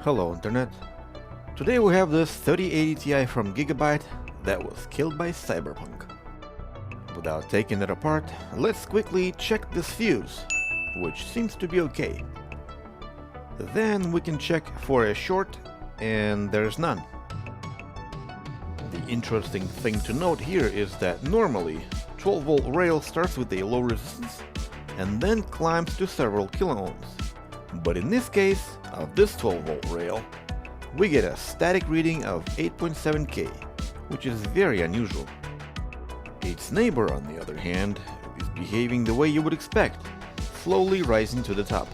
Hello Internet. Today we have this 3080 Ti from Gigabyte that was killed by Cyberpunk. Without taking it apart, let's quickly check this fuse, which seems to be okay. Then we can check for a short, and there's none. The interesting thing to note here is that normally 12-volt rail starts with a low resistance and then climbs to several kiloohms. But in this case, of this 12-volt rail, we get a static reading of 8.7K, which is very unusual. Its neighbor, on the other hand, is behaving the way you would expect, slowly rising to the top.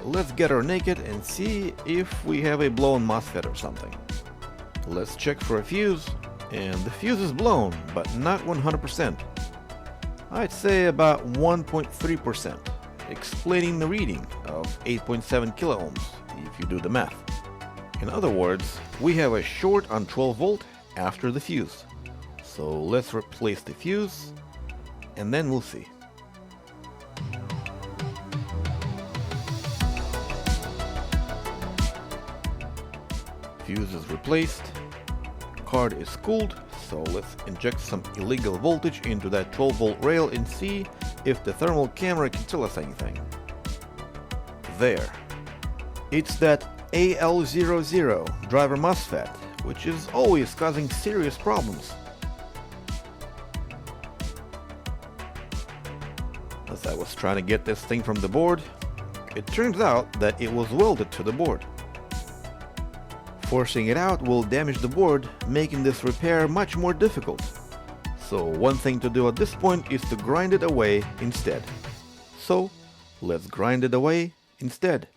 Let's get her naked and see if we have a blown MOSFET or something. Let's check for a fuse, and the fuse is blown, but not 100%. I'd say about 1.3%. Explaining the reading of 8.7 kiloohms if you do the math. In other words, we have a short on 12 volt after the fuse. So let's replace the fuse and then we'll see. Fuse is replaced, card is cooled, so let's inject some illegal voltage into that 12 volt rail and see if the thermal camera can tell us anything. There. It's that AL00 driver MOSFET, which is always causing serious problems. As I was trying to get this thing from the board, it turns out that it was welded to the board. Forcing it out will damage the board, making this repair much more difficult. So one thing to do at this point is to grind it away instead. So let's grind it away instead.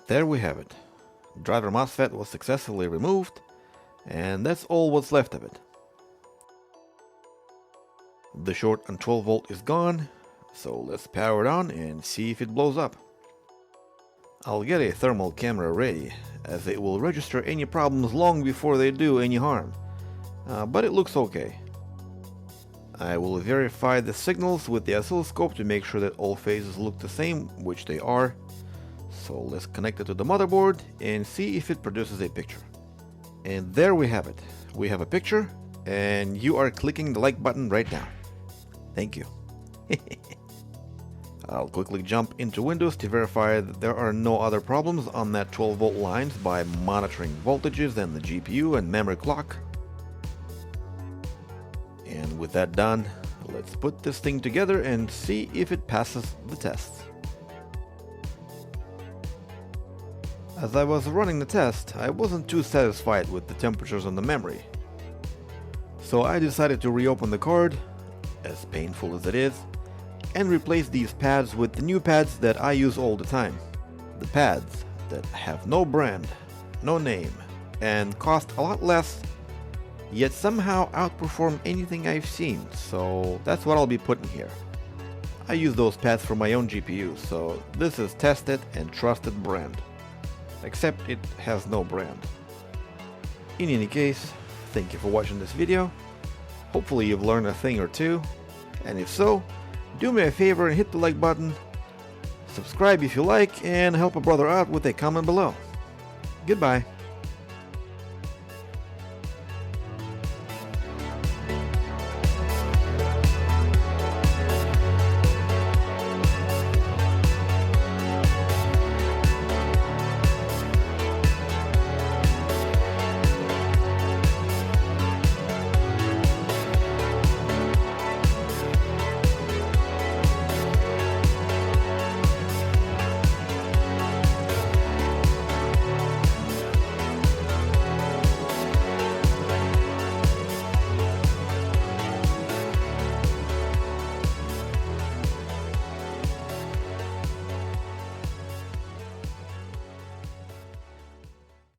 There we have it. Driver MOSFET was successfully removed, and that's all what's left of it. The short on 12 volt is gone, so let's power it on and see if it blows up. I'll get a thermal camera ready, as it will register any problems long before they do any harm, but it looks okay. I will verify the signals with the oscilloscope to make sure that all phases look the same, which they are. So let's connect it to the motherboard and see if it produces a picture. And there we have it. We have a picture, and you are clicking the like button right now. Thank you. I'll quickly jump into Windows to verify that there are no other problems on that 12 volt lines by monitoring voltages and the GPU and memory clock. And with that done, let's put this thing together and see if it passes the tests. As I was running the test, I wasn't too satisfied with the temperatures on the memory. So I decided to reopen the card, as painful as it is, and replace these pads with the new pads that I use all the time. The pads that have no brand, no name, and cost a lot less, yet somehow outperform anything I've seen, so that's what I'll be putting here. I use those pads for my own GPU, so this is tested and trusted brand. Except it has no brand. In any case, thank you for watching this video. Hopefully you've learned a thing or two, and if so, do me a favor and hit the like button, subscribe if you like, and help a brother out with a comment below. Goodbye.